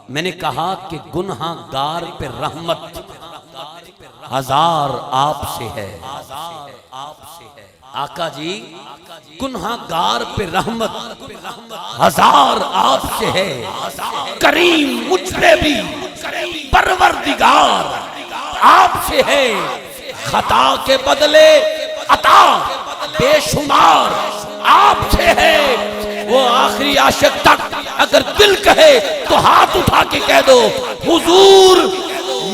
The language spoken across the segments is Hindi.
मैंने कहा कि गुनहगार पे रहमत हजार आपसे है। आका जी गुनहगार पे रहमत हजार आपसे है। करीम मुझ पे भी परवरदिगार आपसे है। खता के बदले अता बेशुमार आपसे है। वो आखिरी आशिक तक अगर दिल कहे तो हाथ उठा के कह दो हुजूर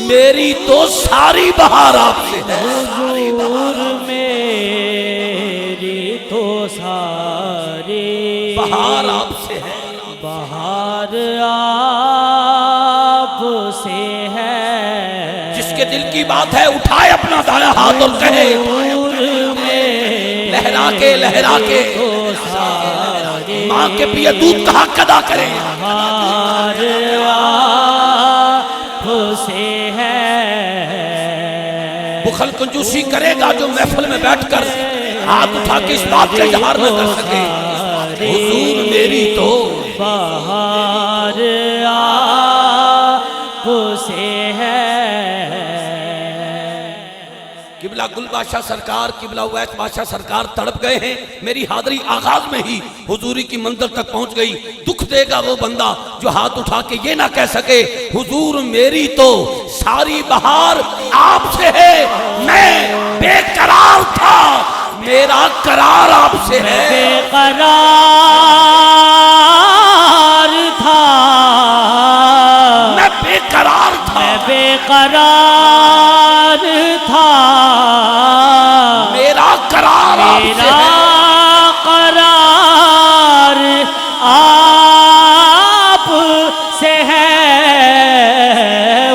मेरी तो सारी बहार आपसे है। हुजूर मेरी तो सारी बहार आपसे है। बहार आपसे है। जिसके दिल की बात है उठाए अपना दाया हाथ और कहे लहरा के माँ के पिए दूध का हक अदा करें। बहार आपसे है। बुखल कंजूसी करेगा जो महफिल में बैठकर हाथ उठा के इस बात का इजहार न कर सके हुजूर मेरी तो बहार आपसे है। किबला गुल बादशाह सरकार, किबला उवैस बादशाह सरकार तड़प गए हैं। मेरी हाज़री आगाज में ही हुजूरी की मंजिल तक पहुंच गई। दुख देगा वो बंदा जो हाथ उठा के ये ना कह सके हुजूर मेरी तो सारी बहार आपसे है। मैं बेकरार था, मेरा करार आपसे है। बेकरार था, मैं बेकरार था, मैं बेकरार था। मेरा करार आपसे मेरा है। करार आपसे है।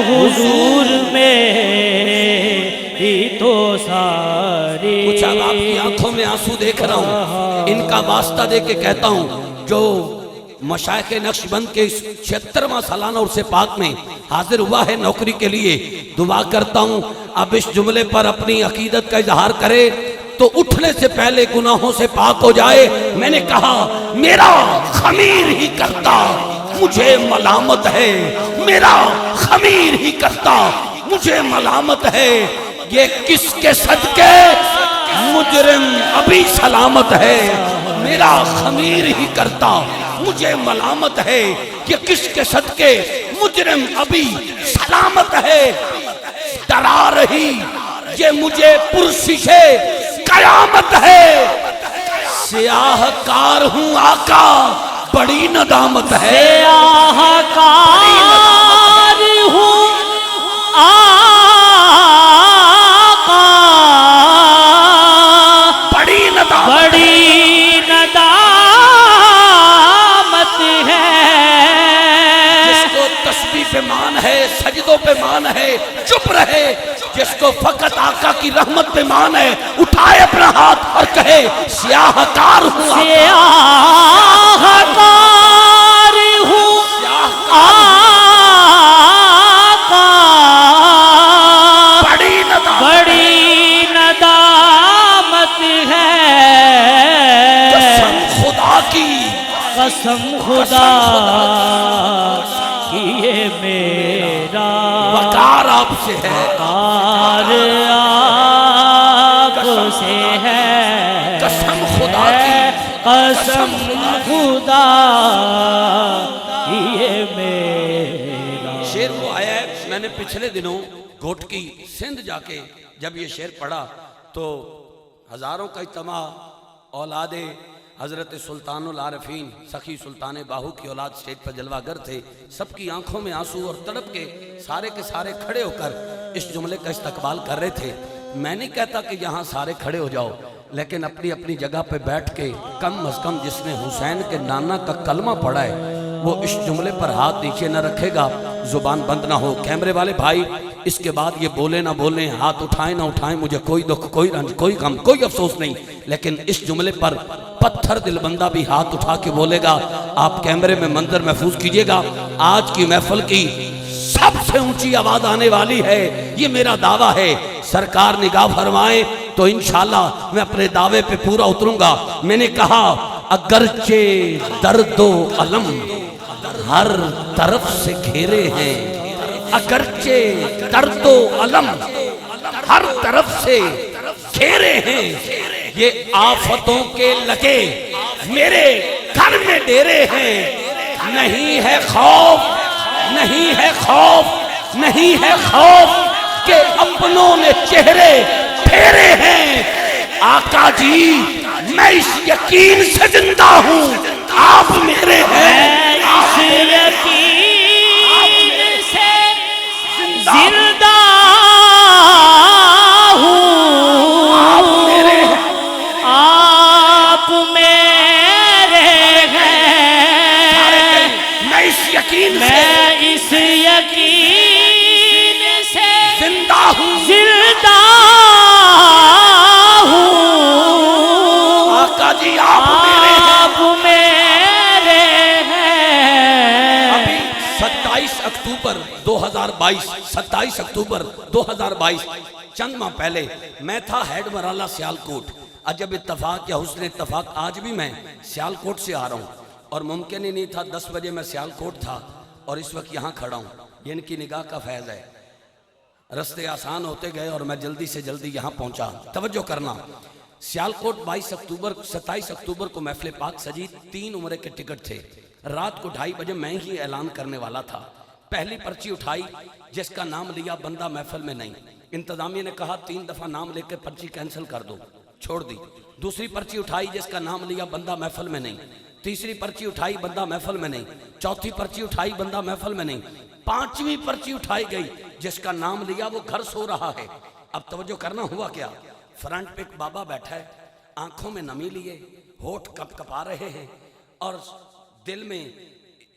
हुजूर मेरी तो सारी। कुछ अब आपकी आंखों में आंसू देख रहा हूँ। इनका वास्ता दे के कहता हूँ जो मशाइख नक्शबंद के 76वां सालाना उर्से पाक में हाजिर हुआ है नौकरी के लिए, दुआ करता हूँ अब इस जुमले पर अपनी अकीदत का इजहार करे तो उठने से पहले गुनाहों से पाक हो जाए। मैंने कहा मेरा खमीर ही करता मुझे मलामत है, मेरा खमीर ही करता मुझे मलामत है। ये किसके सदके मुजरिम अभी सलामत है। मेरा खमीर ही करता मुझे मलामत है। ये किसके सदके मुजरिम अभी सलामत है। डरा रही ये मुझे पुरसिशे कयामत है। सियाहकार हूँ आका बड़ी नदामत है। सियाहकार हूँ आका बड़ी नदामत है। जिसको तस्बीह पे मान है, सजदों पे मान है, चुप रहे। जिसको फकत आका की रहमत पे मान है उठाए अपना हाथ और कहे सियाहकार हूँ सियाहकार हूँ आका बड़ी नदामत है। कसम खुदा की, कसम खुदा की ये मेरा वकार आपसे है। वकार आपसे है। कसम खुदा की, कसम खुदा की ये मेरा। शेर वो आया है। मैंने पिछले दिनों घोटकी सिंध जाके जब ये शेर पढ़ा तो हजारों का इज्तिमा औलादे हजरत सुल्तानुल आरफीन सखी सुल्तान बाहू की औलाद स्टेज पर जलवागर थे। सबकी आंखों में आंसू और तड़प के सारे खड़े होकर इस जुमले का इस्तकबाल कर रहे थे। मैं नहीं कहता कि यहाँ सारे खड़े हो जाओ, लेकिन अपनी अपनी जगह पे बैठ के कम अज कम जिसने हुसैन के नाना का कलमा पढ़ा है वो इस जुमले पर हाथ नीचे न रखेगा, जुबान बंद ना हो। कैमरे वाले भाई इसके बाद ये बोले ना बोले, हाथ उठाए ना उठाएं, मुझे कोई दुख, कोई रंज, कोई गम, कोई अफसोस नहीं, लेकिन इस जुमले पर पत्थर दिल बंदा भी हाथ उठा के बोलेगा। आप कैमरे में मंजर महफूज कीजिएगा। आज की महफिल की सबसे ऊंची आवाज आने वाली है, ये मेरा दावा है। सरकार निगाह फरमाए तो इंशाल्लाह मैं अपने दावे पे पूरा उतरूंगा। मैंने कहा अगरचे दर्दो अलम हर तरफ से घेरे हैं, अगरचे दर्दो अलम हर तरफ से घेरे हैं। ये आफतों के लगे मेरे घर में डेरे हैं। नहीं है खौफ, नहीं है खौफ, नहीं है खौफ के अपनों ने चेहरे फेरे हैं। आका जी मैं इस यकीन से जिंदा हूँ, आप मेरे हैं। इस यकीन से जिंदा हूँ, आप मेरे हैं। मैं इस यकीन से जिंदा हूँ, जिंदा हूँ। आका जी आप मेरे हैं। अभी 27 अक्टूबर 2022, 27 अक्टूबर 2022 चंद माह पहले मैं था हेड मराला सियालकोट। अजब इत्तफाक या हुस्न इत्तफाक आज भी मैं सियालकोट से आ रहा हूँ और मुमकिन ही नहीं था 10 बजे मैं सियालकोट था और इस वक्त यहाँ खड़ा हूँ। ये इनकी निगाह का फैज़ है। रास्ते आसान होते गए और मैं जल्दी से जल्दी यहाँ पहुँचा। तवज्जो करना, सियालकोट 27 अक्टूबर को महफिल पाक सजी। 3 उम्रे के टिकट थे। रात को 2:30 बजे मैं ही ऐलान करने वाला था। पहली पर्ची उठाई, जिसका नाम लिया बंदा महफिल में नहीं। इंतजामिया ने कहा 3 दफा नाम लेकर पर्ची कैंसिल कर दो, छोड़ दी। दूसरी पर्ची उठाई, जिसका नाम लिया बंदा महफिल में नहीं। तीसरी पर्ची उठाई, बंदा महफिल में नहीं। चौथी पर्ची उठाई, बंदा महफिल में नहीं। 5वीं पर्ची उठाई गई, जिसका नाम लिया वो घर सो रहा है। अब तवज्जो करना, हुआ क्या? फ्रंट पे एक बाबा बैठा है, आंखों में नमी लिए, होठ कपकपा रहे हैं और दिल में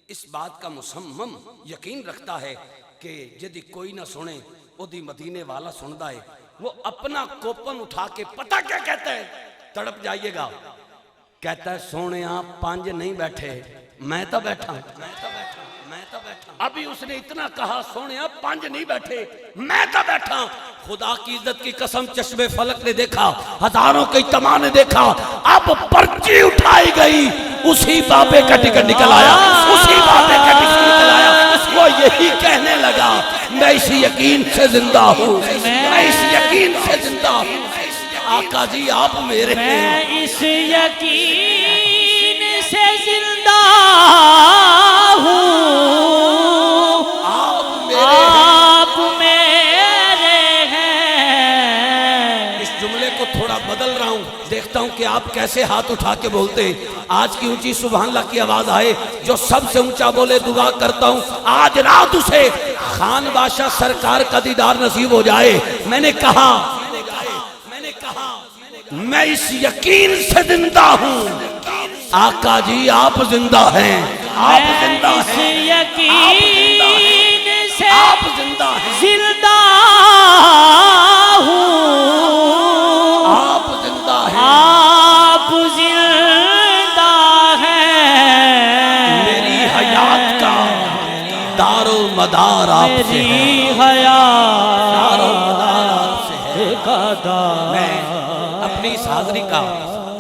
इस बात का मुसम्मम यकीन रखता है कि यदि कोई ना सुने ओदी मदीने वाला सुनता है। वो अपना कोपन उठा के पता क्या कहता है, तड़प जाइएगा, कहता है सोने आप 5 नहीं बैठे, मैं तो बैठा, मैं तो बैठा, मैं तो बैठा। अभी उसने इतना कहा सोने आप 5 नहीं बैठे, मैं तो बैठा। खुदा की इज्जत की कसम, चश्मे फलक ने देखा, हजारों की तमा ने देखा। अब पर्ची उठाई गई, उसी बाबे का टिकट निकल आया, उसी बाबे का टिकट निकल आया। वो यही कहने लगा मैं इस यकीन से जिंदा हूँ, मैं इस यकीन से जिंदा हूँ। आका जी आप मेरे हैं। मैं इस यकीन से जिंदा हूँ, आप मेरे हैं। इस जुमले को थोड़ा बदल रहा हूँ, देखता हूँ कि आप कैसे हाथ उठा के बोलते हैं। आज की ऊंची सुभानअल्लाह की आवाज आए, जो सबसे ऊंचा बोले। दुआ करता हूँ आज रात उसे खान बादशाह सरकार का दीदार नसीब हो जाए। मैंने कहा मैं इस यकीन से जिंदा हूँ। आका जी आप जिंदा हैं, आप जिंदा हैं, इस यकीन से आप जिंदा हैं, जिंदा हूँ, आप जिंदा हैं, आप जिंदा हैं। मेरी हयात का दारो मदार आपसे है, दारो मदार आपसे है। मैं अपनी इस हाजिरी का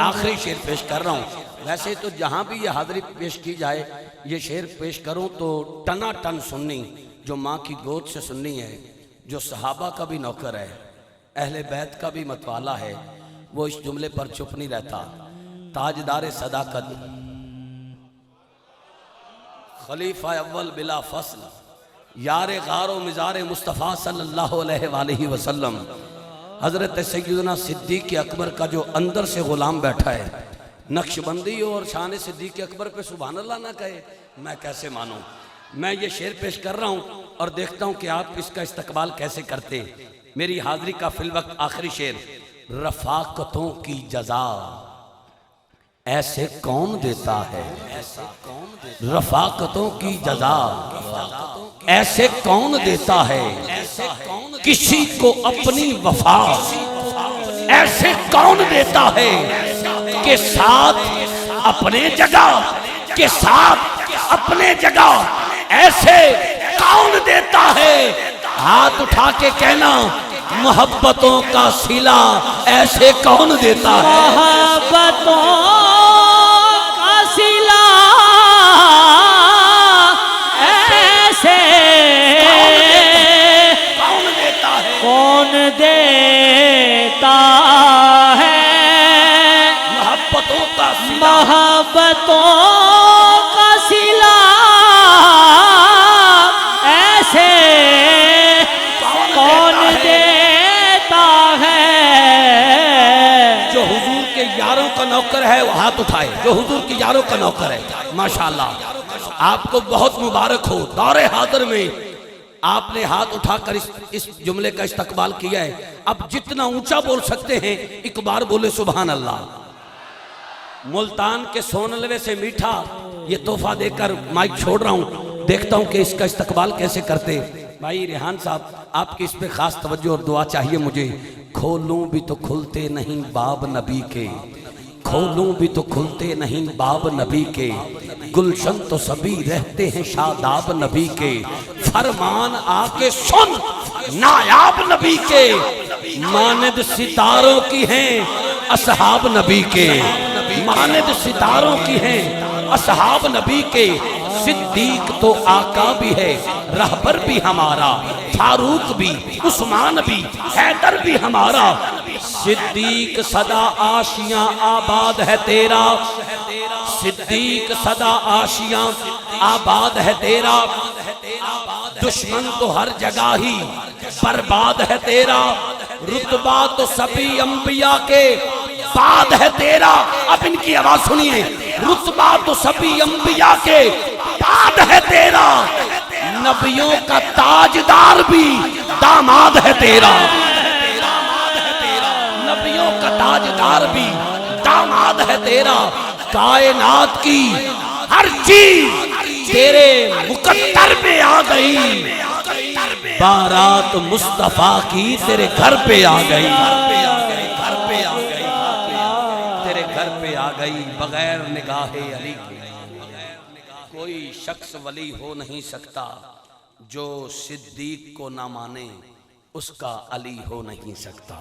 आखिरी शेर पेश कर रहा हूँ। वैसे तो जहाँ भी ये हाजिरी पेश की जाए, ये शेर पेश करूँ तो टना टन सुन्नी, जो माँ की गोद से सुन्नी है, जो सहाबा का भी नौकर है, अहले बैत का भी मतवाला है, वो इस जुमले पर चुप नहीं रहता। ताजदार सदाकत, खलीफा अव्वल बिला फसल, यार गारो मिज़ार मुस्तफ़ा सल्लल्लाहु अलैहि वसल्लम, हज़रत सैयदना सिद्दीक़ अकबर का जो अंदर से गुलाम बैठा है। नक्शबंदी और शान सिद्दीक़ अकबर पे सुभान अल्लाह ना कहे, मैं कैसे मानूं। मैं ये शेर पेश कर रहा हूँ और देखता हूँ कि आप इसका इस्तकबाल कैसे करते हैं। मेरी हाजिरी का फिलवक्त आखिरी शेर, रफ़ाक़तों की जज़ा ऐसे कौन देता है, रफ़ाक़तों की जज़ा ऐसे कौन देता है, किसी को अपनी वफा ऐसे कौन देता है, के साथ अपने जगह, के साथ अपने जगह ऐसे कौन देता है। हाथ उठा के कहना मोहब्बतों का सिला ऐसे कौन देता है, मोहब्बतों का सिला राहतों का सिला ऐसे कौन देता है। जो हुजूर के यारों का नौकर है वो हाथ उठाए, जो हुजूर के यारों का नौकर है। माशाल्लाह, आपको बहुत मुबारक हो। दौरे हाजिर में आपने हाथ उठाकर इस जुमले का इस्तकबाल किया है। अब जितना ऊंचा बोल सकते हैं एक बार बोले सुभान अल्लाह। मुल्तान के सोनलवे से मीठा ये तोहफा देकर माइक छोड़ रहा हूं, देखता हूं कि इसका इस्तकबाल कैसे करते। भाई रेहान साहब, आपकी इस पे खास तवज्जो और दुआ चाहिए मुझे। खोलूं भी तो खुलते नहीं बाब नबी के, खोलूं भी तो खुलते नहीं बाब नबी के, गुलशन तो सभी रहते हैं शादाब नबी के। फरमान आके सुन नायाब नबी के, मानद सितारों की हैं असहाब नबी के, मानद सितारों की हैं असहाब नबी के। सिद्दीक तो आका भी है, रहबर भी हमारा, फारूक भी, उस्मान भी, हैदर भी हमारा। सिद्दीक सदा आशियां आबाद है तेरा, सिद्दीक सदा आशियां आबाद है तेरा। दुश्मन तो हर जगह ही बर्बाद है तेरा, रुतबा तो सभी अंबिया के बाद है तेरा। अब इनकी आवाज सुनिए, रुतबा तो सभी अंबिया के बाद है तेरा, नबियों का ताजदार भी दामाद है तेरा, नबियों का ताजदार भी दामाद है तेरा। कायनात की हर चीज तेरे मुकद्दर पे आ गई, बारात मुस्तफा की तेरे घर पे आ गई, घर पे आ गई, तेरे घर पे आ गई। बगैर निगाहे अली के कोई शख्स वली हो नहीं सकता, जो सिद्दीक को ना माने उसका अली हो नहीं सकता।